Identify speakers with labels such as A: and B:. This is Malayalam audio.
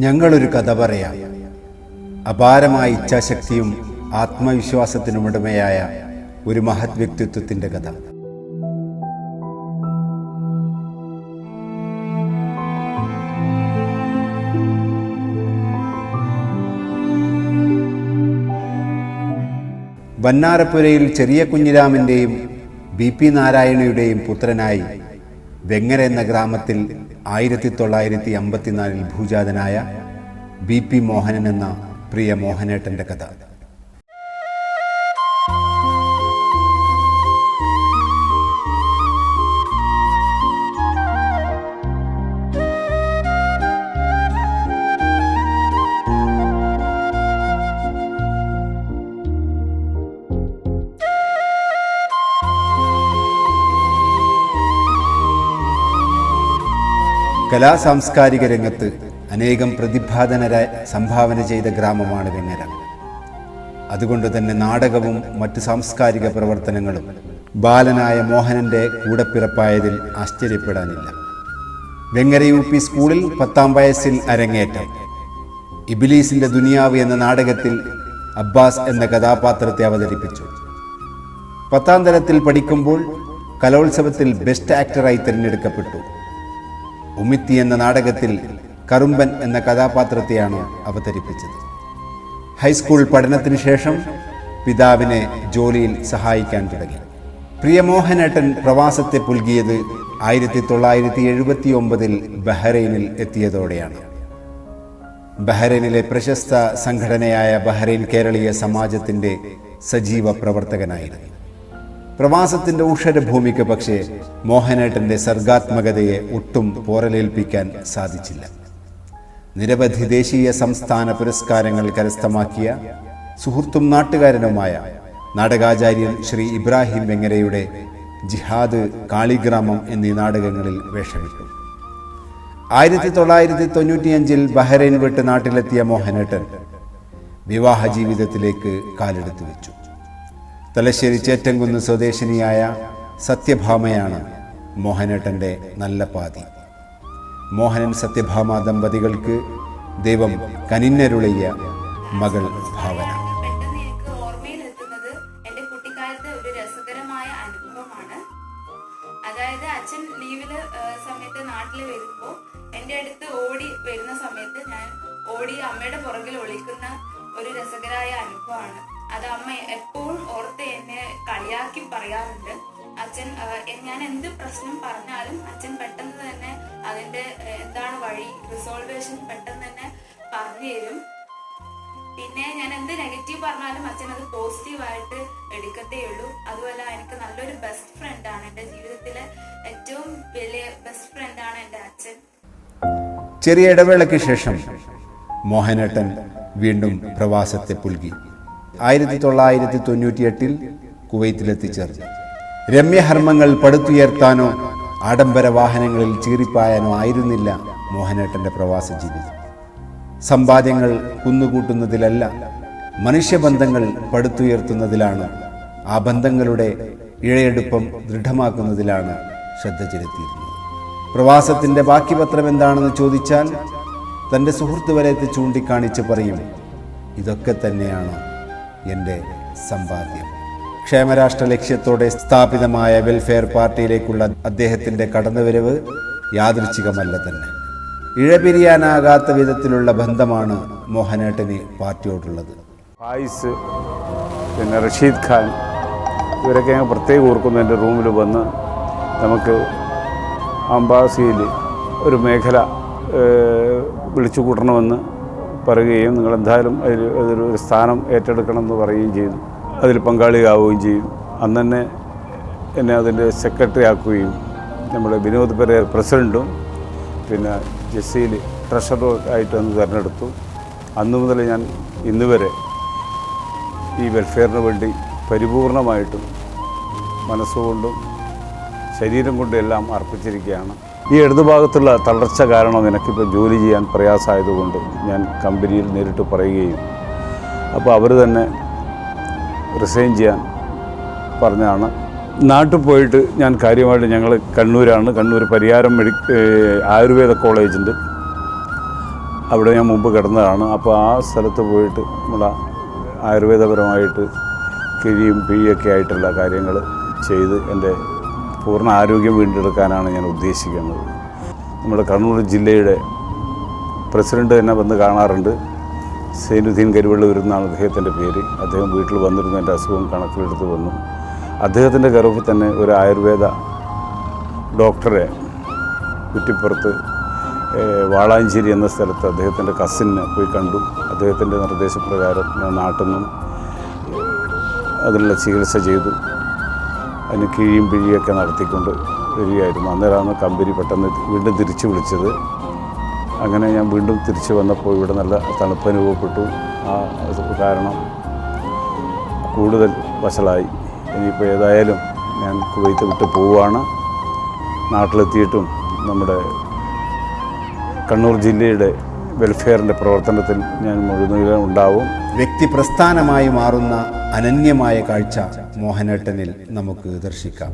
A: ഞങ്ങളൊരു കഥ പറയാം. അപാരമായ ഇച്ഛാശക്തിയും ആത്മവിശ്വാസത്തിനുമുടമയായ ഒരു മഹത് വ്യക്തിത്വത്തിൻ്റെ കഥ. വന്നാരപ്പുരയിൽ ചെറിയ കുഞ്ഞിരാമൻ്റെയും BP നാരായണയുടെയും പുത്രനായി വെങ്ങര എന്ന ഗ്രാമത്തിൽ 1954 ഭൂജാതനായ BP മോഹനൻ എന്ന പ്രിയ മോഹനേട്ടൻ്റെ കഥ. കലാസാംസ്കാരിക രംഗത്ത് അനേകം പ്രതിഭാധനരായി സംഭാവന ചെയ്ത ഗ്രാമമാണ് വെങ്ങര. അതുകൊണ്ട് തന്നെ നാടകവും മറ്റ് സാംസ്കാരിക പ്രവർത്തനങ്ങളും ബാലനായ മോഹനൻ്റെ കൂടപ്പിറപ്പായതിൽ ആശ്ചര്യപ്പെടാനില്ല. വെങ്ങര UP സ്കൂളിൽ 10ാം വയസ്സിൽ അരങ്ങേറ്റം. ഇബിലീസിൻ്റെ ദുനിയാവ് എന്ന നാടകത്തിൽ അബ്ബാസ് എന്ന കഥാപാത്രത്തെ അവതരിപ്പിച്ചു. 10ാം തലത്തിൽ പഠിക്കുമ്പോൾ കലോത്സവത്തിൽ ബെസ്റ്റ് ആക്ടറായി തിരഞ്ഞെടുക്കപ്പെട്ടു. ഉമിത്തി എന്ന നാടകത്തിൽ കറുമ്പൻ എന്ന കഥാപാത്രത്തെയാണ് അവതരിപ്പിച്ചത്. ഹൈസ്കൂൾ പഠനത്തിന് ശേഷം പിതാവിനെ ജോലിയിൽ സഹായിക്കാൻ തുടങ്ങി. പ്രിയ മോഹനേട്ടൻ പ്രവാസത്തെ പുൽകിയത് 1979 ബഹ്റൈനിൽ എത്തിയതോടെയാണ്. ബഹ്റൈനിലെ പ്രശസ്ത സംഘടനയായ ബഹ്റൈൻ കേരളീയ സമാജത്തിൻ്റെ സജീവ പ്രവർത്തകനായിരുന്നു. പ്രവാസത്തിൻ്റെ ഉഷരഭൂമിക്ക് പക്ഷേ മോഹനേട്ടൻ്റെ സർഗാത്മകതയെ ഒട്ടും പോറലേൽപ്പിക്കാൻ സാധിച്ചില്ല. നിരവധി ദേശീയ സംസ്ഥാന പുരസ്കാരങ്ങൾ കരസ്ഥമാക്കിയ സുഹൃത്തും നാട്ടുകാരനുമായ നാടകാചാര്യൻ ശ്രീ ഇബ്രാഹിം വെങ്ങരയുടെ ജിഹാദ്, കാളിഗ്രാമം എന്നീ നാടകങ്ങളിൽ വേഷമിട്ടു. 1995 ബഹ്റൈൻ വിട്ട് നാട്ടിലെത്തിയ മോഹനേട്ടൻ വിവാഹ ജീവിതത്തിലേക്ക് കാലെടുത്തു വെച്ചു. തലശ്ശേരി ചേറ്റംകുന്ന് സ്വദേശിനിയായ സത്യഭാമയാണ് മോഹനേട്ടൻ്റെ നല്ല പാതി. മോഹനൻ സത്യഭാമ ദമ്പതികൾക്ക് ദൈവം കനിഞ്ഞരുളിയ മകൾ ഭാവന.
B: പെട്ടെന്ന് എനിക്ക് ഓർമ്മയിലെത്തുന്നത് എൻ്റെ കുട്ടിക്കാലത്തെ ഒരു രസകരമായ അനുഭവമാണ്. അതായത് അച്ഛൻ ലീവില് സമയത്ത് നാട്ടിൽ വരുമ്പോൾ എൻ്റെ അടുത്ത് ഓടി വരുന്ന സമയത്ത് ഞാൻ ഓടി അമ്മയുടെ പുറകിൽ ഒളിക്കുന്ന ഒരു രസകരമായ അനുഭവമാണ്. അത് അമ്മ എപ്പോഴും ഓർത്ത് എന്നെ കളിയാക്കി പറയാറുണ്ട്. അച്ഛൻ ഞാൻ എന്ത് പ്രശ്നം പറഞ്ഞാലും അച്ഛൻ പെട്ടെന്ന് തന്നെ അതിൻ്റെ എന്താണ് വഴി, റിസോൾവേഷൻ പെട്ടെന്ന് തന്നെ പറഞ്ഞു തരും. പിന്നെ ഞാൻ എന്ത് നെഗറ്റീവ് പറഞ്ഞാലും അച്ഛൻ അത് പോസിറ്റീവായിട്ട് എടുക്കത്തേ ഉള്ളൂ. അതുപോലെ എനിക്ക് നല്ലൊരു ബെസ്റ്റ് ഫ്രണ്ടാണ്. എൻ്റെ ജീവിതത്തിലെ ഏറ്റവും വലിയ ബെസ്റ്റ് ഫ്രണ്ടാണ് എൻ്റെ അച്ഛൻ.
A: ചെറിയ ഇടവേളയ്ക്ക് ശേഷം മോഹനേട്ടൻ വീണ്ടും പ്രവാസത്തെ പുൽകി. 1998 കുവൈത്തിലെത്തിച്ചേർന്നു. രമ്യഹർമ്മങ്ങൾ പടുത്തുയർത്താനോ ആഡംബര വാഹനങ്ങളിൽ ചീറിപ്പായാനോ ആയിരുന്നില്ല മോഹനേട്ടൻ്റെ പ്രവാസ ജീവിതം. സമ്പാദ്യങ്ങൾ കുന്നുകൂട്ടുന്നതിലല്ല, മനുഷ്യബന്ധങ്ങൾ പടുത്തുയർത്തുന്നതിലാണ്, ആ ബന്ധങ്ങളുടെ ഇഴയെടുപ്പം ദൃഢമാക്കുന്നതിലാണ് ശ്രദ്ധ ചെലുത്തിയിരുന്നത്. പ്രവാസത്തിൻ്റെ ബാക്കി പത്രം എന്താണെന്ന് ചോദിച്ചാൽ തൻ്റെ സുഹൃത്ത് വലയത്തെ ചൂണ്ടിക്കാണിച്ച് പറയും, ഇതൊക്കെ തന്നെയാണ് എൻ്റെ സമ്പാദ്യം. ക്ഷേമരാഷ്ട്ര ലക്ഷ്യത്തോടെ സ്ഥാപിതമായ വെൽഫെയർ പാർട്ടിയിലേക്കുള്ള അദ്ദേഹത്തിൻ്റെ കടന്നുവരവ് യാദൃച്ഛികമല്ല തന്നെ. ഇഴപിരിയാനാകാത്ത വിധത്തിലുള്ള ബന്ധമാണ് മോഹനേട്ടന് പാർട്ടിയോടുള്ളത്.
C: ഫായിസ്, പിന്നെ റഷീദ് ഖാൻ, ഇവരൊക്കെ ഞാൻ പ്രത്യേകം ഓർക്കുന്നു. എൻ്റെ റൂമിൽ വന്ന് നമുക്ക് അംബാസിയിൽ ഒരു മേഖല വിളിച്ചു കൂട്ടണമെന്ന് പറയുകയും നിങ്ങളെന്തായാലും ഒരു സ്ഥാനം ഏറ്റെടുക്കണമെന്ന് പറയുകയും ചെയ്തു. അതിൽ പങ്കാളിയാവുകയും ചെയ്യും. അന്ന് തന്നെ എന്നെ അതിൻ്റെ സെക്രട്ടറി ആക്കുകയും നമ്മുടെ വിനോദ് പെരേര പ്രസിഡൻറ്റും പിന്നെ ജസീൽ ട്രഷറർ ആയിട്ട് അന്ന് തിരഞ്ഞെടുത്തു. അന്നു മുതൽ ഞാൻ ഇന്ന് വരെ ഈ വെൽഫെയറിന് വേണ്ടി പരിപൂർണമായിട്ടും മനസ്സുകൊണ്ടും ശരീരം കൊണ്ടും എല്ലാം അർപ്പിച്ചിരിക്കുകയാണ്. ഈ ഇടതുഭാഗത്തുള്ള തളർച്ച കാരണം എനിക്കിപ്പോൾ ജോലി ചെയ്യാൻ പ്രയാസമായതുകൊണ്ട് ഞാൻ കമ്പനിയിൽ നേരിട്ട് പറയുകയും അപ്പോൾ അവർ തന്നെ റിസൈൻ ചെയ്യാൻ പറഞ്ഞാണ്. നാട്ടിൽ പോയിട്ട് ഞാൻ കാര്യമായിട്ട് ഞങ്ങൾ കണ്ണൂരാണ്. കണ്ണൂർ പരിയാരം ആയുർവേദ കോളേജുണ്ട്. അവിടെ ഞാൻ മുമ്പ് കിടന്നതാണ്. അപ്പോൾ ആ സ്ഥലത്ത് പോയിട്ട് നമ്മളെ ആയുർവേദപരമായിട്ട് കിഴിയും പിഴിയൊക്കെ ആയിട്ടുള്ള കാര്യങ്ങൾ ചെയ്ത് എൻ്റെ പൂർണ്ണ ആരോഗ്യം വീണ്ടെടുക്കാനാണ് ഞാൻ ഉദ്ദേശിക്കുന്നത്. നമ്മുടെ കണ്ണൂർ ജില്ലയുടെ പ്രസിഡൻ്റ് തന്നെ വന്ന് കാണാറുണ്ട്. സൈനുദ്ദീൻ കരുവള്ളൂർ എന്നാണ് അദ്ദേഹത്തിൻ്റെ പേര്. അദ്ദേഹം വീട്ടിൽ വന്നിരുന്നു, എൻ്റെ അസുഖം കണക്കിലെടുത്ത് വന്നു. അദ്ദേഹത്തിൻ്റെ ഗർഭത്തിൽ തന്നെ ഒരു ആയുർവേദ ഡോക്ടറെ കുറ്റിപ്പുറത്ത് വാളാഞ്ചേരി എന്ന സ്ഥലത്ത് അദ്ദേഹത്തിൻ്റെ കസിനെ പോയി കണ്ടു. അദ്ദേഹത്തിൻ്റെ നിർദ്ദേശപ്രകാരം ഞാൻ നാട്ടിൽ നിന്നും അതിനുള്ള ചികിത്സ ചെയ്തു. അതിന് കിഴിയും പിഴിയൊക്കെ നടത്തിക്കൊണ്ട് വരികയായിരുന്നു. അന്നേരമാണ് കമ്പനി പെട്ടെന്ന് വീണ്ടും തിരിച്ചു വിളിച്ചത്. അങ്ങനെ ഞാൻ വീണ്ടും തിരിച്ചു വന്നപ്പോൾ ഇവിടെ നല്ല തണുപ്പ് അനുഭവപ്പെട്ടു. ആ കാരണം കൂടുതൽ വഷളായി. ഇനിയിപ്പോൾ ഏതായാലും ഞാൻ കുവൈത്ത് വിട്ട് പോവുകയാണ്. നാട്ടിലെത്തിയിട്ടും നമ്മുടെ കണ്ണൂർ ജില്ലയുടെ വെൽഫെയറിൻ്റെ പ്രവർത്തനത്തിൽ ഞാൻ മുഴുവൻ ഉണ്ടാവും.
A: വ്യക്തിപ്രസ്ഥാനമായി മാറുന്ന അനന്യമായ കാഴ്ച മോഹനേട്ടനിൽ നമുക്ക് ദർശിക്കാം.